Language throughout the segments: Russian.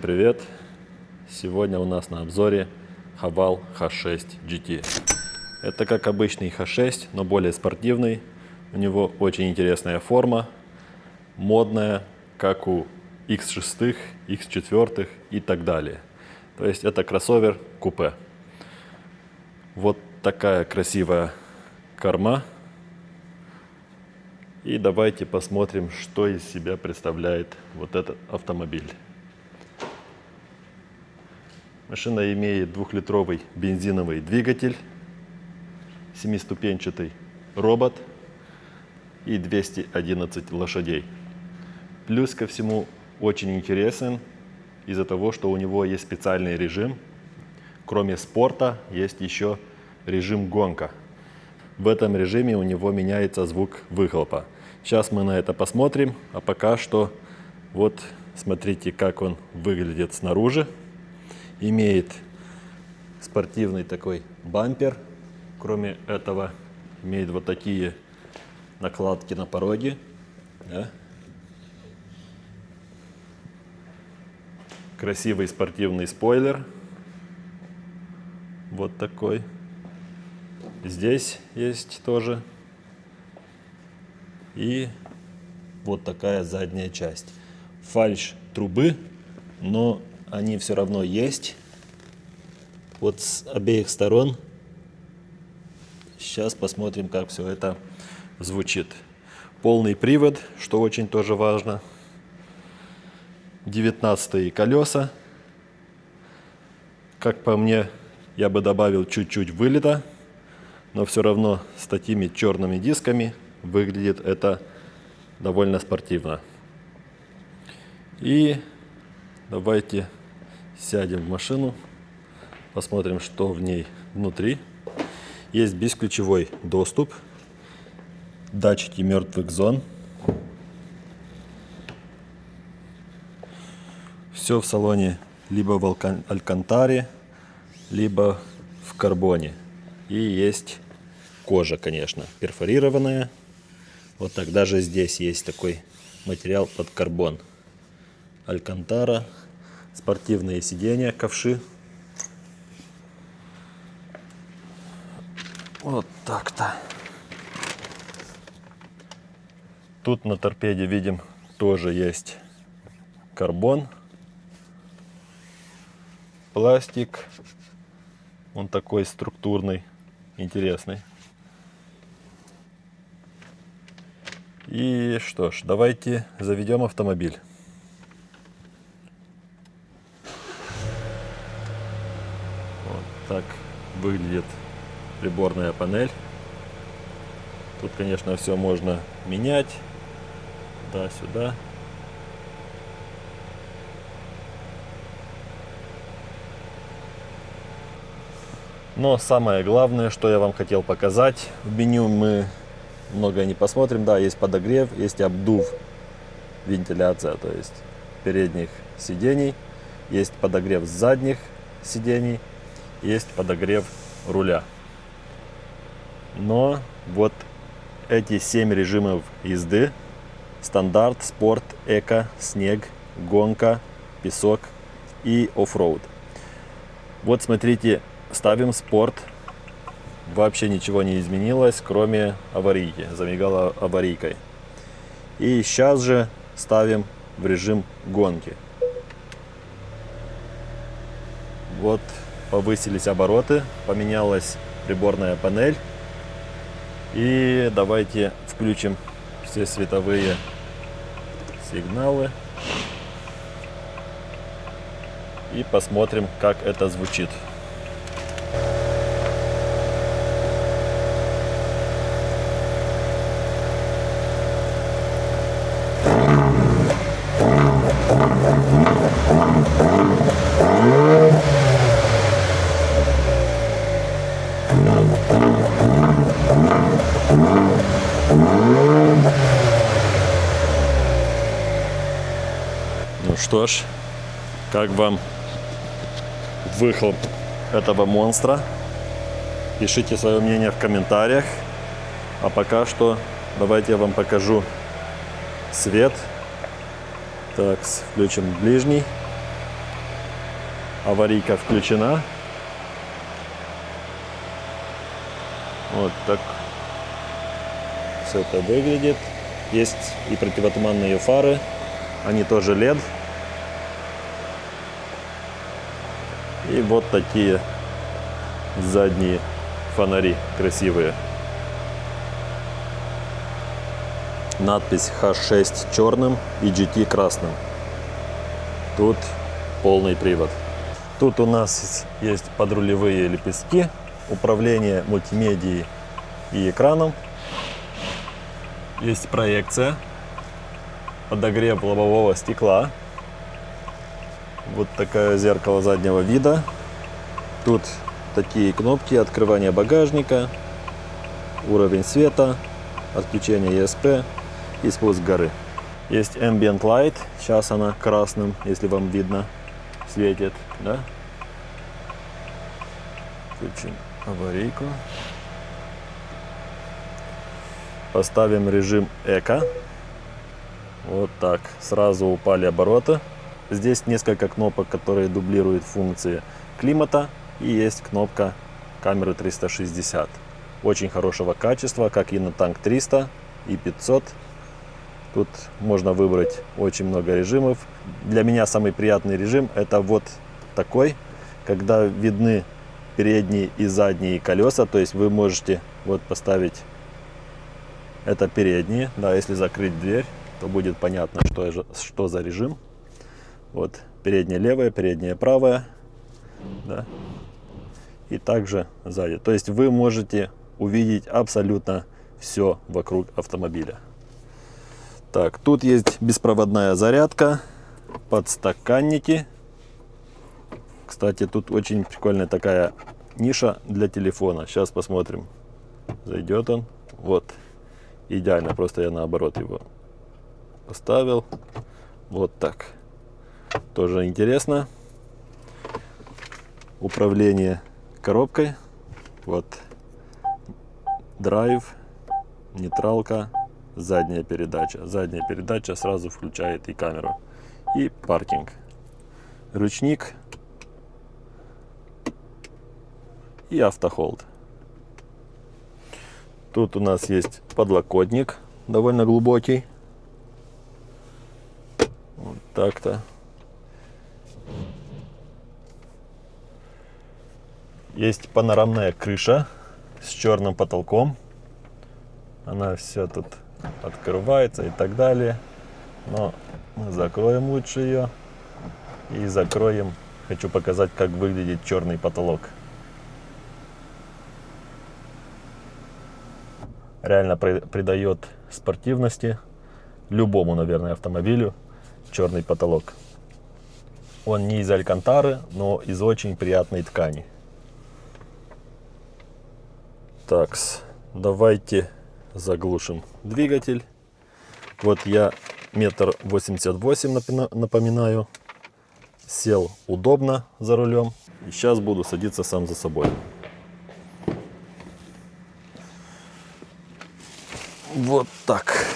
Всем привет! Сегодня у нас на обзоре Haval H6 GT. Это как обычный H6, но более спортивный. У него очень интересная форма, модная, как у X6, X4 и так далее. То есть это кроссовер купе. Вот такая красивая корма. И давайте посмотрим, что из себя представляет вот этот автомобиль. Машина имеет 2-литровый бензиновый двигатель, 7-ступенчатый робот и 211 лошадей. Плюс ко всему очень интересен из-за того, что у него есть специальный режим. Кроме спорта есть еще режим гонка. В этом режиме у него меняется звук выхлопа. Сейчас мы на это посмотрим, а пока что вот смотрите, как он выглядит снаружи. Имеет спортивный такой бампер. Кроме этого имеет вот такие накладки на пороге. Да? Красивый спортивный спойлер. Вот такой. Здесь есть тоже. И вот такая задняя часть. Фальш трубы, но они все равно есть. Вот с обеих сторон. Сейчас посмотрим, как все это звучит. Полный привод, что очень тоже важно. 19-е колеса. Как по мне, я бы добавил чуть-чуть вылета. Но все равно с такими черными дисками выглядит это довольно спортивно. И давайте сядем в машину, посмотрим, что в ней внутри. Есть бесключевой доступ, датчики мертвых зон. Все в салоне либо в алькантаре, либо в карбоне. И есть кожа, конечно, перфорированная. Вот так, даже здесь есть такой материал под карбон. Алькантара, спортивные сиденья, ковши. Вот так-то. Тут на торпеде видим тоже есть карбон, пластик. Он такой структурный, интересный. И что ж, давайте заведем автомобиль. Вот так выглядит приборная панель. Тут, конечно, все можно менять туда-сюда. Но самое главное, что я вам хотел показать, в меню мы многое не посмотрим. Да, есть подогрев, есть обдув, вентиляция, то есть передних сидений, есть подогрев задних сидений, есть подогрев руля. Но вот эти 7 режимов езды: стандарт, спорт, эко, снег, гонка, песок и оффроуд. Вот смотрите, ставим спорт. Вообще ничего не изменилось, кроме аварийки. Замигала аварийкой. И сейчас же ставим в режим гонки. Вот повысились обороты, поменялась приборная панель. И давайте включим все световые сигналы. И посмотрим, как это звучит. Ну что ж, как вам выхлоп этого монстра? Пишите свое мнение в комментариях. А пока что давайте я вам покажу свет. Так, включим ближний. Аварийка включена. Вот так все это выглядит. Есть и противотуманные фары. Они тоже LED. И вот такие задние фонари красивые. Надпись H6 черным и GT красным. Тут полный привод. Тут у нас есть подрулевые лепестки, управление мультимедией и экраном. Есть проекция, подогрев лобового стекла. Вот такое зеркало заднего вида. Тут такие кнопки: открывание багажника, уровень света, отключение ESP и спуск горы. Есть Ambient Light, сейчас она красным, если вам видно, светит, да? Включим аварийку. Поставим режим эко. Вот так. Сразу упали обороты. Здесь несколько кнопок, которые дублируют функции климата. И есть кнопка камеры 360. Очень хорошего качества, как и на Tank 300 и 500. Тут можно выбрать очень много режимов. Для меня самый приятный режим это вот такой, когда видны передние и задние колеса. То есть вы можете вот поставить это передние. Да, если закрыть дверь, то будет понятно, что за режим. Вот передняя левая, передняя правая. Да. И также сзади. То есть вы можете увидеть абсолютно все вокруг автомобиля. Так, тут есть беспроводная зарядка, подстаканники. Кстати, тут очень прикольная такая ниша для телефона. Сейчас посмотрим. Зайдет он. Вот. Идеально. Просто я наоборот его поставил. Вот так. Тоже интересно. Управление коробкой. Вот. Драйв. Нейтралка. Задняя передача. Задняя передача сразу включает и камеру. И паркинг. Ручник. И автохолд. Тут у нас есть подлокотник. Довольно глубокий. Вот так-то. Есть панорамная крыша с черным потолком. Она вся тут открывается и так далее. Но мы закроем лучше ее. И закроем. Хочу показать, как выглядит черный потолок. Реально придает спортивности любому, наверное, автомобилю черный потолок. Он не из алькантары, но из очень приятной ткани. Так, давайте заглушим двигатель. Вот я 1,88 м, напоминаю. Сел удобно за рулем. И сейчас буду садиться сам за собой. Вот так.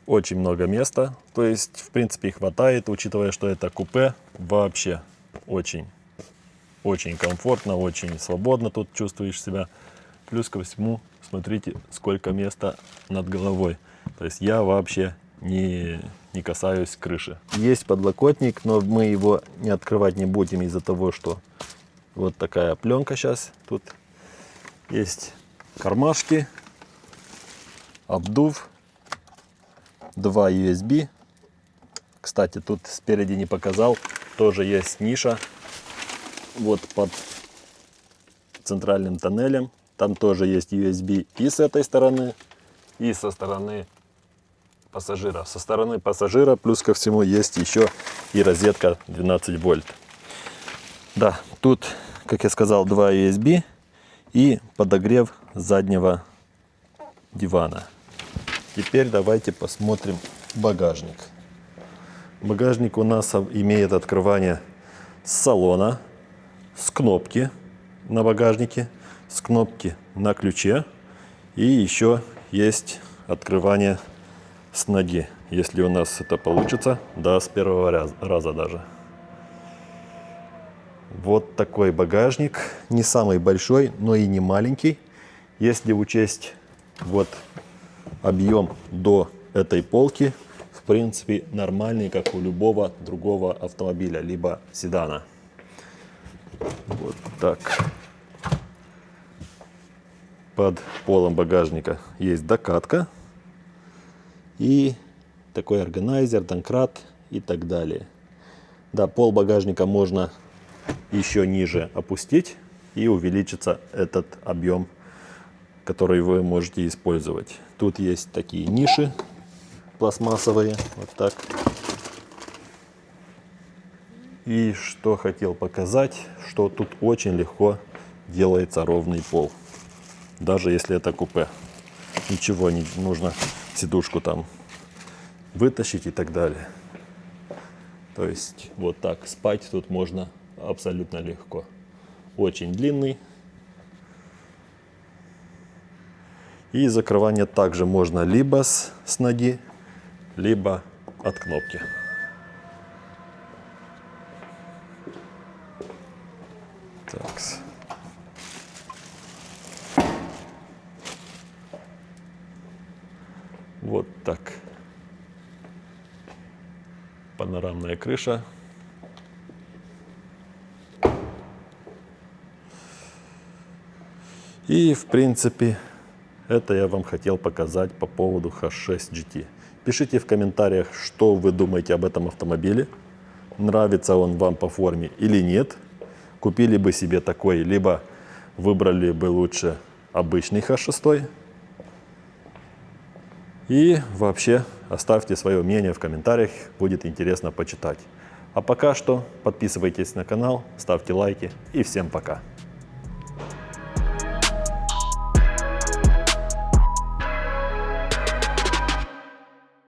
Очень много места. То есть, в принципе, хватает, учитывая, что это купе. Вообще очень комфортно, очень свободно тут чувствуешь себя. Плюс ко всему, смотрите, сколько места над головой. То есть я вообще не касаюсь крыши. Есть подлокотник, но мы его не открывать не будем из-за того, что вот такая пленка сейчас. Тут есть кармашки, обдув, 2 USB. Кстати, тут спереди не показал, тоже есть ниша. Вот под центральным тоннелем. Там тоже есть USB и с этой стороны, и со стороны пассажира. Со стороны пассажира плюс ко всему есть еще и розетка 12 вольт. Да, тут, как я сказал, 2 USB и подогрев заднего дивана. Теперь давайте посмотрим багажник. Багажник у нас имеет открывание с салона, с кнопки на багажнике, с кнопки на ключе. И еще есть открывание с ноги, если у нас это получится, да, с первого раза даже. Вот такой багажник, не самый большой, но и не маленький. Если учесть вот объем до этой полки, в принципе нормальный, как у любого другого автомобиля, либо седана. Вот так. Под полом багажника есть докатка и такой органайзер, домкрат и так далее. Да, пол багажника можно еще ниже опустить и увеличится этот объем, который вы можете использовать. Тут есть такие ниши пластмассовые, вот так. И что хотел показать, что тут очень легко делается ровный пол. Даже если это купе. Ничего не нужно, сидушку там вытащить и так далее. То есть вот так спать тут можно абсолютно легко. Очень длинный. И закрывание также можно либо с ноги, либо от кнопки. Так. Вот так. Панорамная крыша. И в принципе это я вам хотел показать по поводу H6 GT. Пишите в комментариях, что вы думаете об этом автомобиле. Нравится он вам по форме или нет. Купили бы себе такой, либо выбрали бы лучше обычный H6. И вообще оставьте свое мнение в комментариях, будет интересно почитать. А пока что подписывайтесь на канал, ставьте лайки и всем пока.